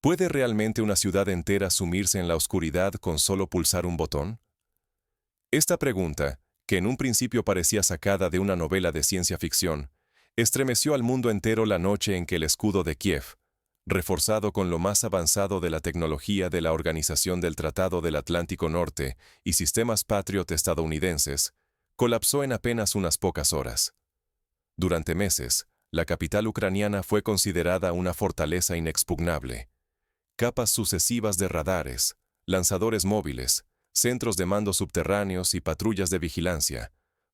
¿Puede realmente una ciudad entera sumirse en la oscuridad con solo pulsar un botón? Esta pregunta, que en un principio parecía sacada de una novela de ciencia ficción, estremeció al mundo entero la noche en que el escudo de Kiev, reforzado con lo más avanzado de la tecnología de la Organización del Tratado del Atlántico Norte y sistemas Patriot estadounidenses, colapsó en apenas unas pocas horas. Durante meses, la capital ucraniana fue considerada una fortaleza inexpugnable. Capas sucesivas de radares, lanzadores móviles, centros de mando subterráneos y patrullas de vigilancia,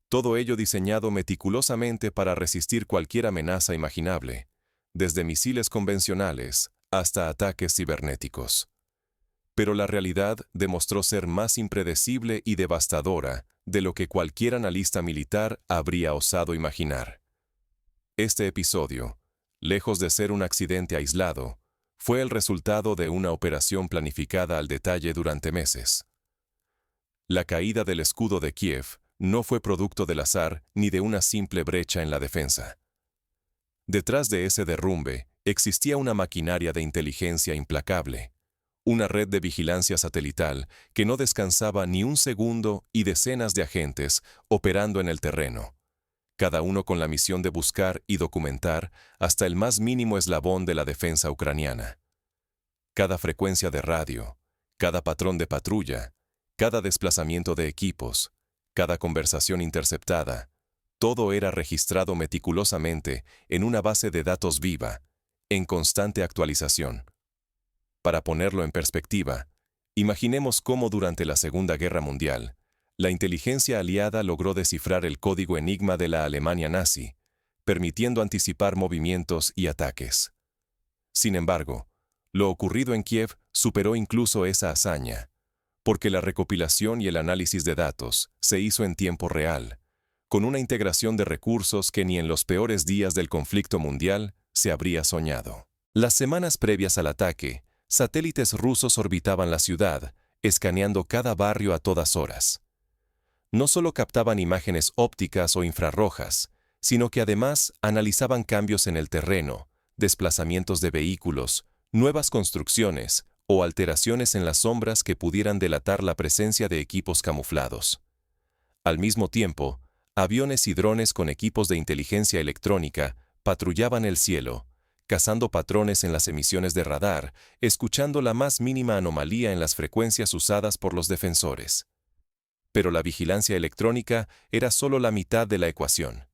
todo ello diseñado meticulosamente para resistir cualquier amenaza imaginable, desde misiles convencionales hasta ataques cibernéticos. Pero la realidad demostró ser más impredecible y devastadora de lo que cualquier analista militar habría osado imaginar. Este episodio, lejos de ser un accidente aislado, fue el resultado de una operación planificada al detalle durante meses. La caída del escudo de Kiev no fue producto del azar ni de una simple brecha en la defensa. Detrás de ese derrumbe existía una maquinaria de inteligencia implacable, una red de vigilancia satelital que no descansaba ni un segundo y decenas de agentes operando en el terreno, cada uno con la misión de buscar y documentar hasta el más mínimo eslabón de la defensa ucraniana. Cada frecuencia de radio, cada patrón de patrulla, cada desplazamiento de equipos, cada conversación interceptada, todo era registrado meticulosamente en una base de datos viva, en constante actualización. Para ponerlo en perspectiva, imaginemos cómo durante la Segunda Guerra Mundial, la inteligencia aliada logró descifrar el código enigma de la Alemania nazi, permitiendo anticipar movimientos y ataques. Sin embargo, lo ocurrido en Kiev superó incluso esa hazaña, porque la recopilación y el análisis de datos se hizo en tiempo real, con una integración de recursos que ni en los peores días del conflicto mundial se habría soñado. Las semanas previas al ataque, satélites rusos orbitaban la ciudad, escaneando cada barrio a todas horas. No solo captaban imágenes ópticas o infrarrojas, sino que además analizaban cambios en el terreno, desplazamientos de vehículos, nuevas construcciones o alteraciones en las sombras que pudieran delatar la presencia de equipos camuflados. Al mismo tiempo, aviones y drones con equipos de inteligencia electrónica patrullaban el cielo, cazando patrones en las emisiones de radar, escuchando la más mínima anomalía en las frecuencias usadas por los defensores. Pero la vigilancia electrónica era solo la mitad de la ecuación.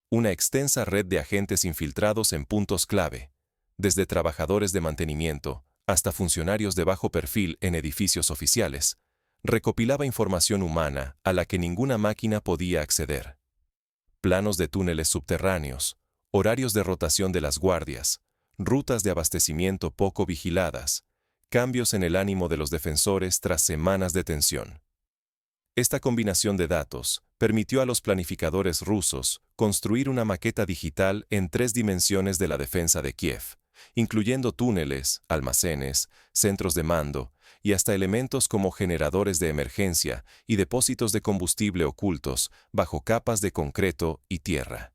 Una extensa red de agentes infiltrados en puntos clave, desde trabajadores de mantenimiento hasta funcionarios de bajo perfil en edificios oficiales, recopilaba información humana a la que ninguna máquina podía acceder. Planos de túneles subterráneos, horarios de rotación de las guardias, rutas de abastecimiento poco vigiladas, cambios en el ánimo de los defensores tras semanas de tensión. Esta combinación de datos permitió a los planificadores rusos construir una maqueta digital en 3 dimensiones de la defensa de Kiev, incluyendo túneles, almacenes, centros de mando y hasta elementos como generadores de emergencia y depósitos de combustible ocultos bajo capas de concreto y tierra.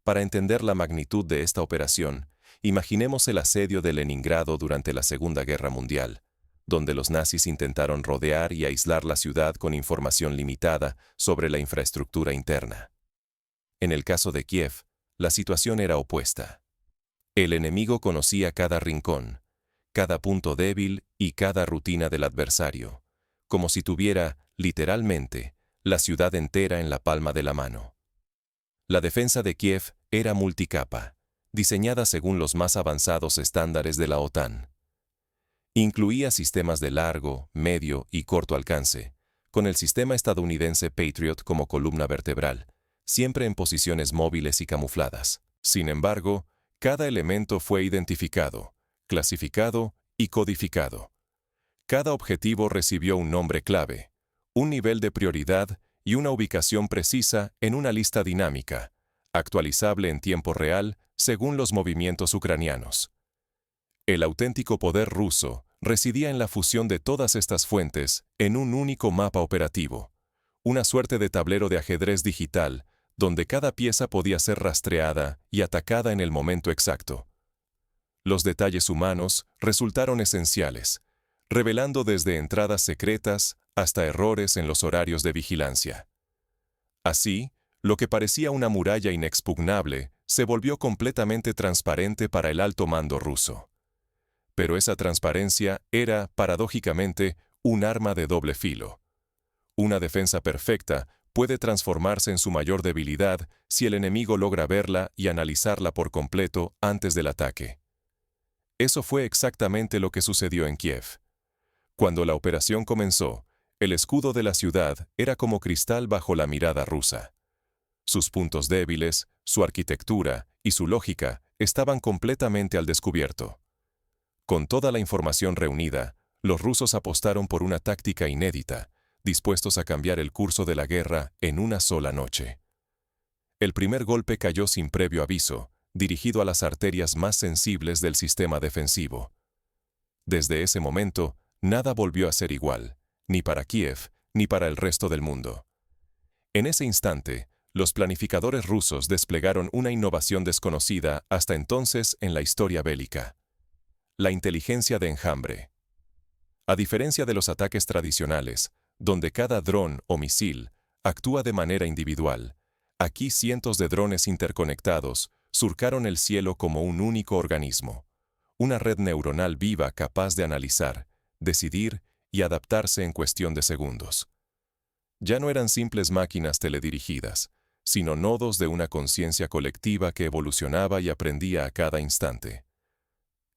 Para entender la magnitud de esta operación, imaginemos el asedio de Leningrado durante la Segunda Guerra Mundial, donde los nazis intentaron rodear y aislar la ciudad con información limitada sobre la infraestructura interna. En el caso de Kiev, la situación era opuesta. El enemigo conocía cada rincón, cada punto débil y cada rutina del adversario, como si tuviera, literalmente, la ciudad entera en la palma de la mano. La defensa de Kiev era multicapa, diseñada según los más avanzados estándares de la OTAN. Incluía sistemas de largo, medio y corto alcance, con el sistema estadounidense Patriot como columna vertebral, siempre en posiciones móviles y camufladas. Sin embargo, cada elemento fue identificado, clasificado y codificado. Cada objetivo recibió un nombre clave, un nivel de prioridad y una ubicación precisa en una lista dinámica, actualizable en tiempo real según los movimientos ucranianos. El auténtico poder ruso residía en la fusión de todas estas fuentes en un único mapa operativo, una suerte de tablero de ajedrez digital donde cada pieza podía ser rastreada y atacada en el momento exacto. Los detalles humanos resultaron esenciales, revelando desde entradas secretas hasta errores en los horarios de vigilancia. Así, lo que parecía una muralla inexpugnable se volvió completamente transparente para el alto mando ruso. Pero esa transparencia era, paradójicamente, un arma de doble filo. Una defensa perfecta puede transformarse en su mayor debilidad si el enemigo logra verla y analizarla por completo antes del ataque. Eso fue exactamente lo que sucedió en Kiev. Cuando la operación comenzó, el escudo de la ciudad era como cristal bajo la mirada rusa. Sus puntos débiles, su arquitectura y su lógica estaban completamente al descubierto. Con toda la información reunida, los rusos apostaron por una táctica inédita, dispuestos a cambiar el curso de la guerra en una sola noche. El primer golpe cayó sin previo aviso, dirigido a las arterias más sensibles del sistema defensivo. Desde ese momento, nada volvió a ser igual, ni para Kiev, ni para el resto del mundo. En ese instante, los planificadores rusos desplegaron una innovación desconocida hasta entonces en la historia bélica: la inteligencia de enjambre. A diferencia de los ataques tradicionales, donde cada dron o misil actúa de manera individual, aquí cientos de drones interconectados surcaron el cielo como un único organismo, una red neuronal viva capaz de analizar, decidir y adaptarse en cuestión de segundos. Ya no eran simples máquinas teledirigidas, sino nodos de una conciencia colectiva que evolucionaba y aprendía a cada instante.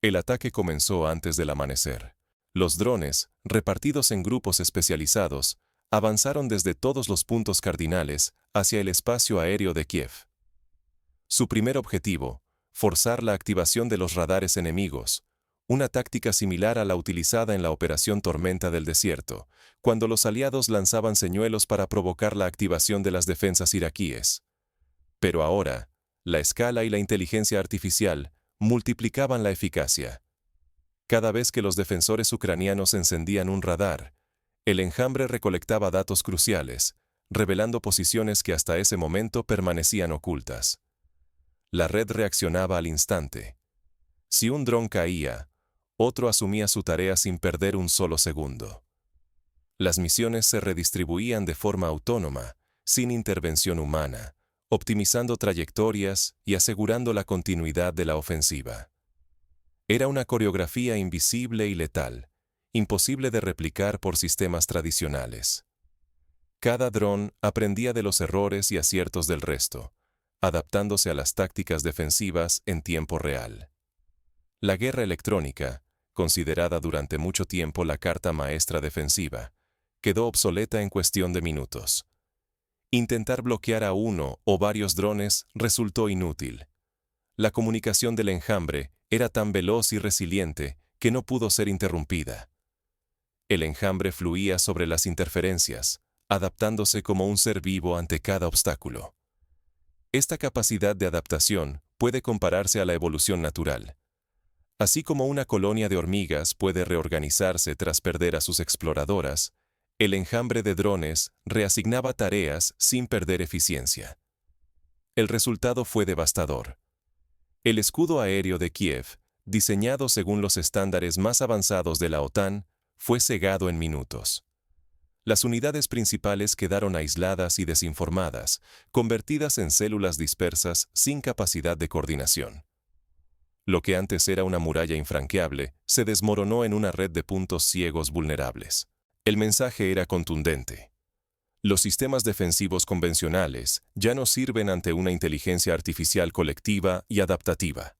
El ataque comenzó antes del amanecer. Los drones, repartidos en grupos especializados, avanzaron desde todos los puntos cardinales hacia el espacio aéreo de Kiev. Su primer objetivo: forzar la activación de los radares enemigos, una táctica similar a la utilizada en la Operación Tormenta del Desierto, cuando los aliados lanzaban señuelos para provocar la activación de las defensas iraquíes. Pero ahora, la escala y la inteligencia artificial multiplicaban la eficacia. Cada vez que los defensores ucranianos encendían un radar, el enjambre recolectaba datos cruciales, revelando posiciones que hasta ese momento permanecían ocultas. La red reaccionaba al instante. Si un dron caía, otro asumía su tarea sin perder un solo segundo. Las misiones se redistribuían de forma autónoma, sin intervención humana, optimizando trayectorias y asegurando la continuidad de la ofensiva. Era una coreografía invisible y letal, imposible de replicar por sistemas tradicionales. Cada dron aprendía de los errores y aciertos del resto, adaptándose a las tácticas defensivas en tiempo real. La guerra electrónica, considerada durante mucho tiempo la carta maestra defensiva, quedó obsoleta en cuestión de minutos. Intentar bloquear a uno o varios drones resultó inútil. La comunicación del enjambre era tan veloz y resiliente que no pudo ser interrumpida. El enjambre fluía sobre las interferencias, adaptándose como un ser vivo ante cada obstáculo. Esta capacidad de adaptación puede compararse a la evolución natural. Así como una colonia de hormigas puede reorganizarse tras perder a sus exploradoras, el enjambre de drones reasignaba tareas sin perder eficiencia. El resultado fue devastador. El escudo aéreo de Kiev, diseñado según los estándares más avanzados de la OTAN, fue cegado en minutos. Las unidades principales quedaron aisladas y desinformadas, convertidas en células dispersas sin capacidad de coordinación. Lo que antes era una muralla infranqueable se desmoronó en una red de puntos ciegos vulnerables. El mensaje era contundente. Los sistemas defensivos convencionales ya no sirven ante una inteligencia artificial colectiva y adaptativa.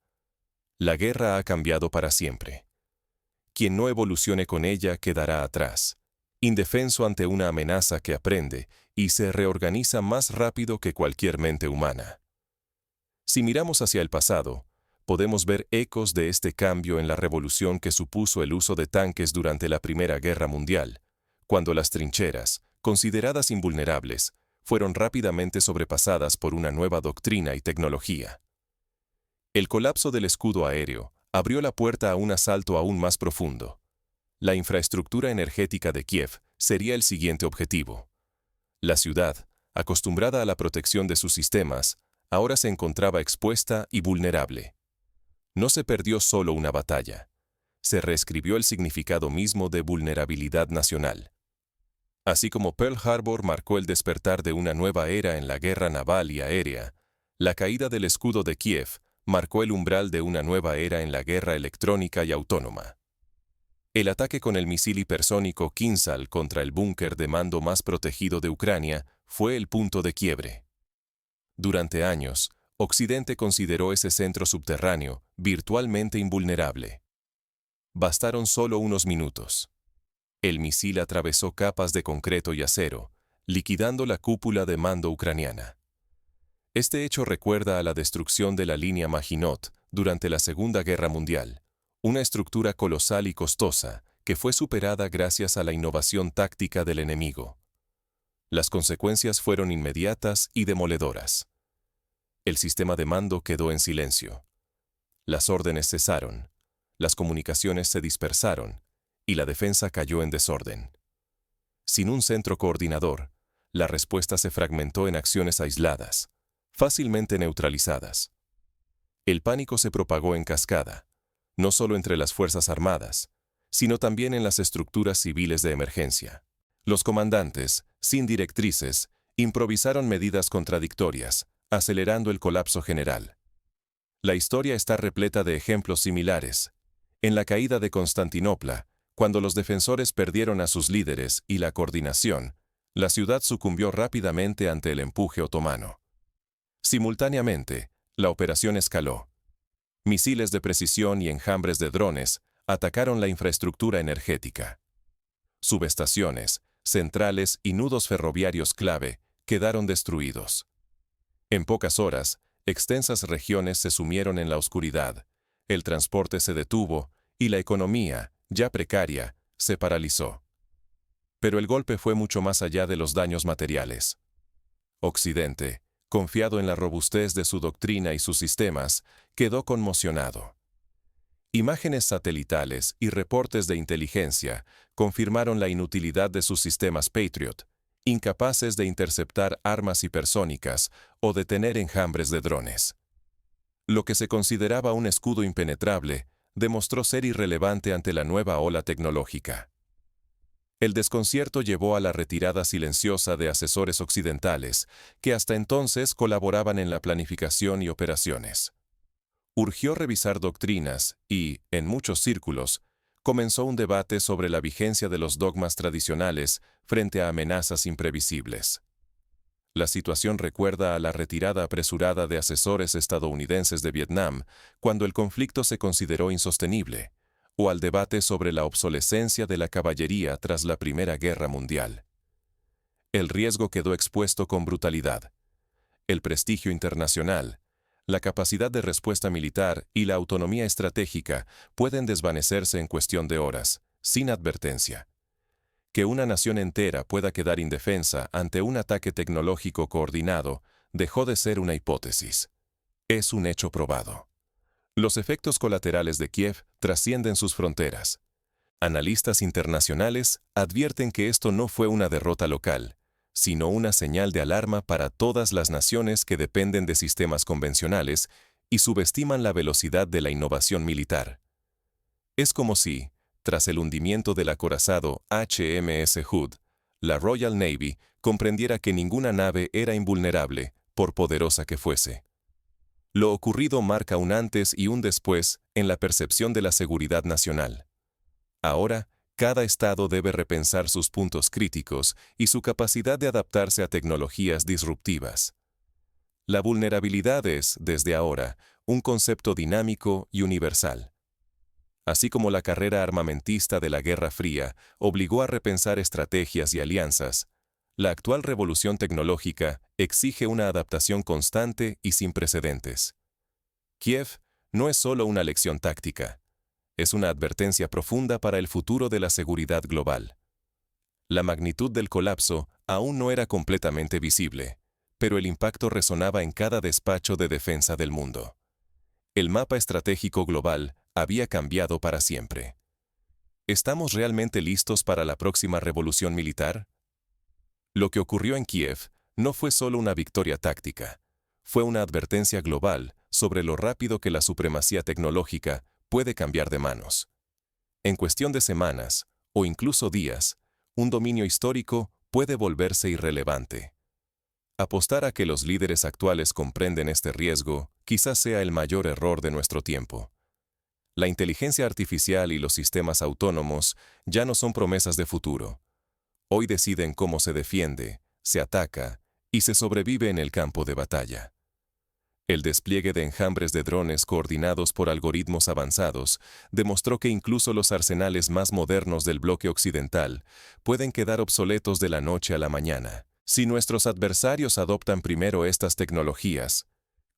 La guerra ha cambiado para siempre. Quien no evolucione con ella quedará atrás, indefenso ante una amenaza que aprende y se reorganiza más rápido que cualquier mente humana. Si miramos hacia el pasado, podemos ver ecos de este cambio en la revolución que supuso el uso de tanques durante la Primera Guerra Mundial, cuando las trincheras, consideradas invulnerables, fueron rápidamente sobrepasadas por una nueva doctrina y tecnología. El colapso del escudo aéreo abrió la puerta a un asalto aún más profundo. La infraestructura energética de Kiev sería el siguiente objetivo. La ciudad, acostumbrada a la protección de sus sistemas, ahora se encontraba expuesta y vulnerable. No se perdió solo una batalla. Se reescribió el significado mismo de vulnerabilidad nacional. Así como Pearl Harbor marcó el despertar de una nueva era en la guerra naval y aérea, la caída del escudo de Kiev marcó el umbral de una nueva era en la guerra electrónica y autónoma. El ataque con el misil hipersónico Kinzhal contra el búnker de mando más protegido de Ucrania fue el punto de quiebre. Durante años, Occidente consideró ese centro subterráneo virtualmente invulnerable. Bastaron solo unos minutos. El misil atravesó capas de concreto y acero, liquidando la cúpula de mando ucraniana. Este hecho recuerda a la destrucción de la línea Maginot durante la Segunda Guerra Mundial, una estructura colosal y costosa que fue superada gracias a la innovación táctica del enemigo. Las consecuencias fueron inmediatas y demoledoras. El sistema de mando quedó en silencio. Las órdenes cesaron, las comunicaciones se dispersaron y la defensa cayó en desorden. Sin un centro coordinador, la respuesta se fragmentó en acciones aisladas, fácilmente neutralizadas. El pánico se propagó en cascada, no solo entre las Fuerzas Armadas, sino también en las estructuras civiles de emergencia. Los comandantes, sin directrices, improvisaron medidas contradictorias, acelerando el colapso general. La historia está repleta de ejemplos similares. En la caída de Constantinopla, cuando los defensores perdieron a sus líderes y la coordinación, la ciudad sucumbió rápidamente ante el empuje otomano. Simultáneamente, la operación escaló. Misiles de precisión y enjambres de drones atacaron la infraestructura energética. Subestaciones, centrales y nudos ferroviarios clave quedaron destruidos. En pocas horas, extensas regiones se sumieron en la oscuridad, el transporte se detuvo y la economía, ya precaria, se paralizó. Pero el golpe fue mucho más allá de los daños materiales. Occidente, confiado en la robustez de su doctrina y sus sistemas, quedó conmocionado. Imágenes satelitales y reportes de inteligencia confirmaron la inutilidad de sus sistemas Patriot, incapaces de interceptar armas hipersónicas o detener enjambres de drones. Lo que se consideraba un escudo impenetrable demostró ser irrelevante ante la nueva ola tecnológica. El desconcierto llevó a la retirada silenciosa de asesores occidentales, que hasta entonces colaboraban en la planificación y operaciones. Urgió revisar doctrinas y, en muchos círculos, comenzó un debate sobre la vigencia de los dogmas tradicionales frente a amenazas imprevisibles. La situación recuerda a la retirada apresurada de asesores estadounidenses de Vietnam cuando el conflicto se consideró insostenible, o al debate sobre la obsolescencia de la caballería tras la Primera Guerra Mundial. El riesgo quedó expuesto con brutalidad. El prestigio internacional, la capacidad de respuesta militar y la autonomía estratégica pueden desvanecerse en cuestión de horas, sin advertencia. Que una nación entera pueda quedar indefensa ante un ataque tecnológico coordinado dejó de ser una hipótesis. Es un hecho probado. Los efectos colaterales de Kiev trascienden sus fronteras. Analistas internacionales advierten que esto no fue una derrota local, sino una señal de alarma para todas las naciones que dependen de sistemas convencionales y subestiman la velocidad de la innovación militar. Es como si, tras el hundimiento del acorazado HMS Hood, la Royal Navy comprendiera que ninguna nave era invulnerable, por poderosa que fuese. Lo ocurrido marca un antes y un después en la percepción de la seguridad nacional. Ahora, cada Estado debe repensar sus puntos críticos y su capacidad de adaptarse a tecnologías disruptivas. La vulnerabilidad es, desde ahora, un concepto dinámico y universal. Así como la carrera armamentista de la Guerra Fría obligó a repensar estrategias y alianzas, la actual revolución tecnológica exige una adaptación constante y sin precedentes. Kiev no es solo una lección táctica, es una advertencia profunda para el futuro de la seguridad global. La magnitud del colapso aún no era completamente visible, pero el impacto resonaba en cada despacho de defensa del mundo. El mapa estratégico global había cambiado para siempre. ¿Estamos realmente listos para la próxima revolución militar? Lo que ocurrió en Kiev no fue solo una victoria táctica, fue una advertencia global sobre lo rápido que la supremacía tecnológica puede cambiar de manos. En cuestión de semanas, o incluso días, un dominio histórico puede volverse irrelevante. Apostar a que los líderes actuales comprenden este riesgo quizás sea el mayor error de nuestro tiempo. La inteligencia artificial y los sistemas autónomos ya no son promesas de futuro. Hoy deciden cómo se defiende, se ataca y se sobrevive en el campo de batalla. El despliegue de enjambres de drones coordinados por algoritmos avanzados demostró que incluso los arsenales más modernos del bloque occidental pueden quedar obsoletos de la noche a la mañana. Si nuestros adversarios adoptan primero estas tecnologías,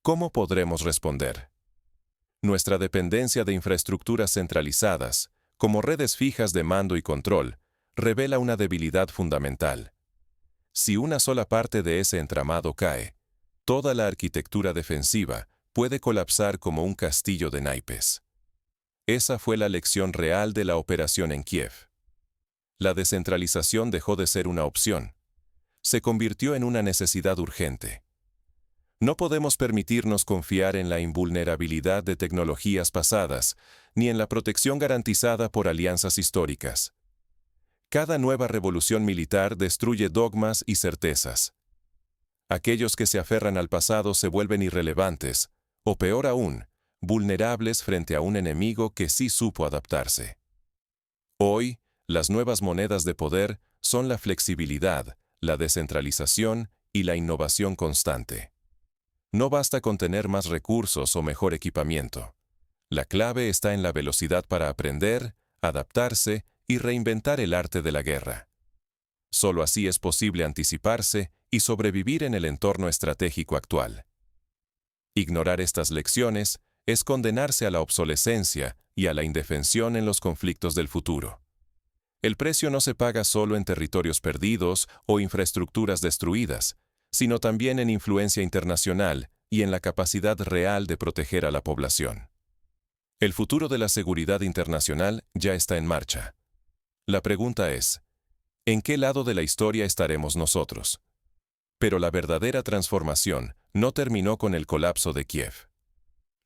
¿cómo podremos responder? Nuestra dependencia de infraestructuras centralizadas, como redes fijas de mando y control, revela una debilidad fundamental. Si una sola parte de ese entramado cae, toda la arquitectura defensiva puede colapsar como un castillo de naipes. Esa fue la lección real de la operación en Kiev. La descentralización dejó de ser una opción. Se convirtió en una necesidad urgente. No podemos permitirnos confiar en la invulnerabilidad de tecnologías pasadas, ni en la protección garantizada por alianzas históricas. Cada nueva revolución militar destruye dogmas y certezas. Aquellos que se aferran al pasado se vuelven irrelevantes, o peor aún, vulnerables frente a un enemigo que sí supo adaptarse. Hoy, las nuevas monedas de poder son la flexibilidad, la descentralización y la innovación constante. No basta con tener más recursos o mejor equipamiento. La clave está en la velocidad para aprender, adaptarse y reinventar el arte de la guerra. Solo así es posible anticiparse y sobrevivir en el entorno estratégico actual. Ignorar estas lecciones es condenarse a la obsolescencia y a la indefensión en los conflictos del futuro. El precio no se paga solo en territorios perdidos o infraestructuras destruidas, sino también en influencia internacional y en la capacidad real de proteger a la población. El futuro de la seguridad internacional ya está en marcha. La pregunta es, ¿en qué lado de la historia estaremos nosotros? Pero la verdadera transformación no terminó con el colapso de Kiev.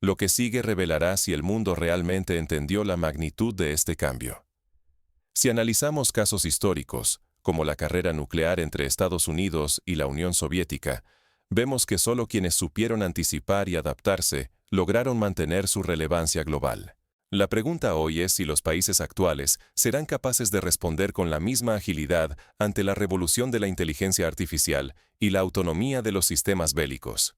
Lo que sigue revelará si el mundo realmente entendió la magnitud de este cambio. Si analizamos casos históricos, como la carrera nuclear entre Estados Unidos y la Unión Soviética, vemos que solo quienes supieron anticipar y adaptarse lograron mantener su relevancia global. La pregunta hoy es si los países actuales serán capaces de responder con la misma agilidad ante la revolución de la inteligencia artificial y la autonomía de los sistemas bélicos.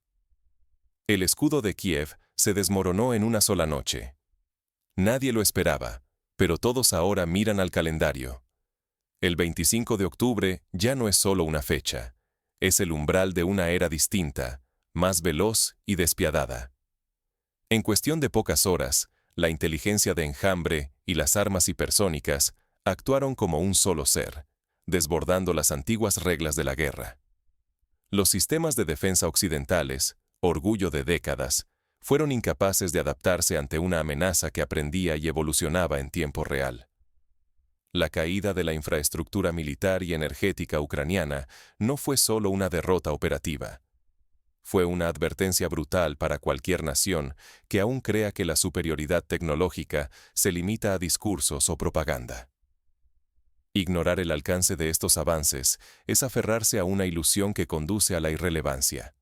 El escudo de Kiev se desmoronó en una sola noche. Nadie lo esperaba, pero todos ahora miran al calendario. El 25 de octubre ya no es solo una fecha, es el umbral de una era distinta, más veloz y despiadada. En cuestión de pocas horas, la inteligencia de enjambre y las armas hipersónicas actuaron como un solo ser, desbordando las antiguas reglas de la guerra. Los sistemas de defensa occidentales, orgullo de décadas, fueron incapaces de adaptarse ante una amenaza que aprendía y evolucionaba en tiempo real. La caída de la infraestructura militar y energética ucraniana no fue solo una derrota operativa. Fue una advertencia brutal para cualquier nación que aún crea que la superioridad tecnológica se limita a discursos o propaganda. Ignorar el alcance de estos avances es aferrarse a una ilusión que conduce a la irrelevancia.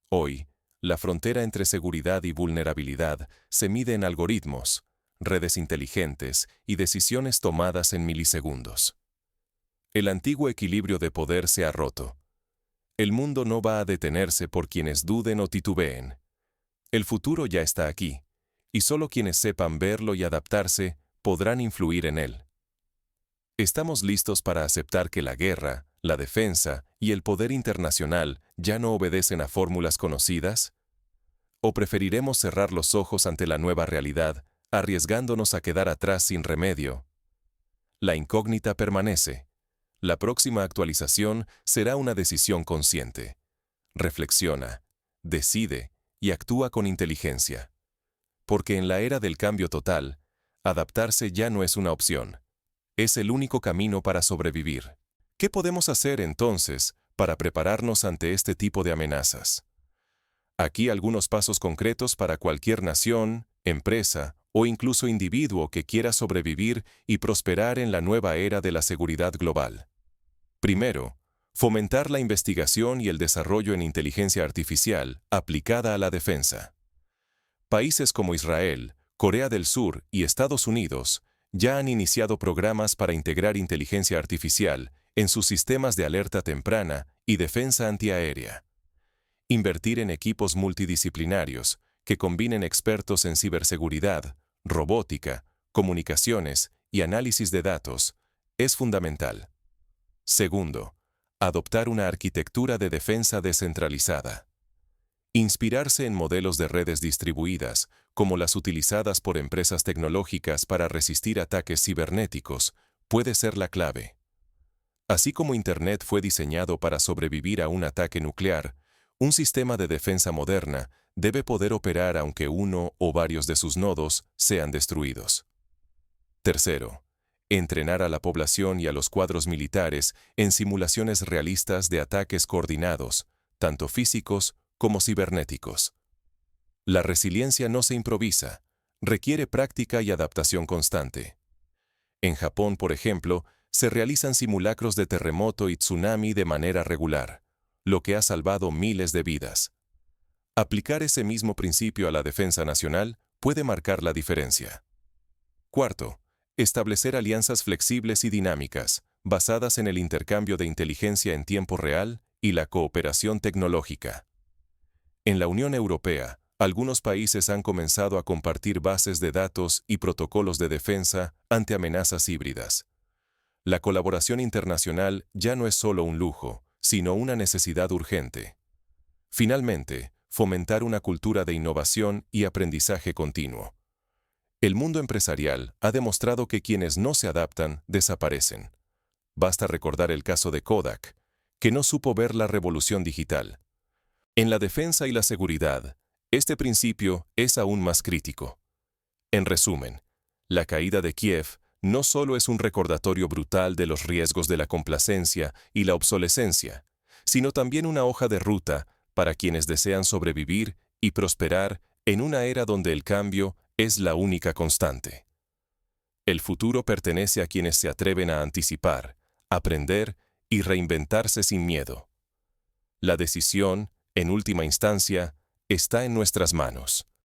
Hoy, la frontera entre seguridad y vulnerabilidad se mide en algoritmos, redes inteligentes y decisiones tomadas en milisegundos. El antiguo equilibrio de poder se ha roto. El mundo no va a detenerse por quienes duden o titubeen. El futuro ya está aquí, y solo quienes sepan verlo y adaptarse podrán influir en él. ¿Estamos listos para aceptar que la guerra, la defensa y el poder internacional ya no obedecen a fórmulas conocidas? ¿O preferiremos cerrar los ojos ante la nueva realidad, arriesgándonos a quedar atrás sin remedio? La incógnita permanece. La próxima actualización será una decisión consciente. Reflexiona, decide y actúa con inteligencia. Porque en la era del cambio total, adaptarse ya no es una opción. Es el único camino para sobrevivir. ¿Qué podemos hacer entonces para prepararnos ante este tipo de amenazas? Aquí algunos pasos concretos para cualquier nación, empresa o incluso individuo que quiera sobrevivir y prosperar en la nueva era de la seguridad global. Primero, fomentar la investigación y el desarrollo en inteligencia artificial aplicada a la defensa. Países como Israel, Corea del Sur y Estados Unidos ya han iniciado programas para integrar inteligencia artificial en sus sistemas de alerta temprana y defensa antiaérea. Invertir en equipos multidisciplinarios que combinen expertos en ciberseguridad, robótica, comunicaciones y análisis de datos es fundamental. Segundo, adoptar una arquitectura de defensa descentralizada. Inspirarse en modelos de redes distribuidas, como las utilizadas por empresas tecnológicas para resistir ataques cibernéticos, puede ser la clave. Así como Internet fue diseñado para sobrevivir a un ataque nuclear, un sistema de defensa moderna debe poder operar aunque uno o varios de sus nodos sean destruidos. Tercero, entrenar a la población y a los cuadros militares en simulaciones realistas de ataques coordinados, tanto físicos como cibernéticos. La resiliencia no se improvisa, requiere práctica y adaptación constante. En Japón, por ejemplo, se realizan simulacros de terremoto y tsunami de manera regular, lo que ha salvado miles de vidas. Aplicar ese mismo principio a la defensa nacional puede marcar la diferencia. Cuarto, establecer alianzas flexibles y dinámicas, basadas en el intercambio de inteligencia en tiempo real y la cooperación tecnológica. En la Unión Europea, algunos países han comenzado a compartir bases de datos y protocolos de defensa ante amenazas híbridas. La colaboración internacional ya no es solo un lujo, sino una necesidad urgente. Finalmente, fomentar una cultura de innovación y aprendizaje continuo. El mundo empresarial ha demostrado que quienes no se adaptan desaparecen. Basta recordar el caso de Kodak, que no supo ver la revolución digital. En la defensa y la seguridad, este principio es aún más crítico. En resumen, la caída de Kiev no solo es un recordatorio brutal de los riesgos de la complacencia y la obsolescencia, sino también una hoja de ruta para quienes desean sobrevivir y prosperar en una era donde el cambio es la única constante. El futuro pertenece a quienes se atreven a anticipar, aprender y reinventarse sin miedo. La decisión, en última instancia, está en nuestras manos.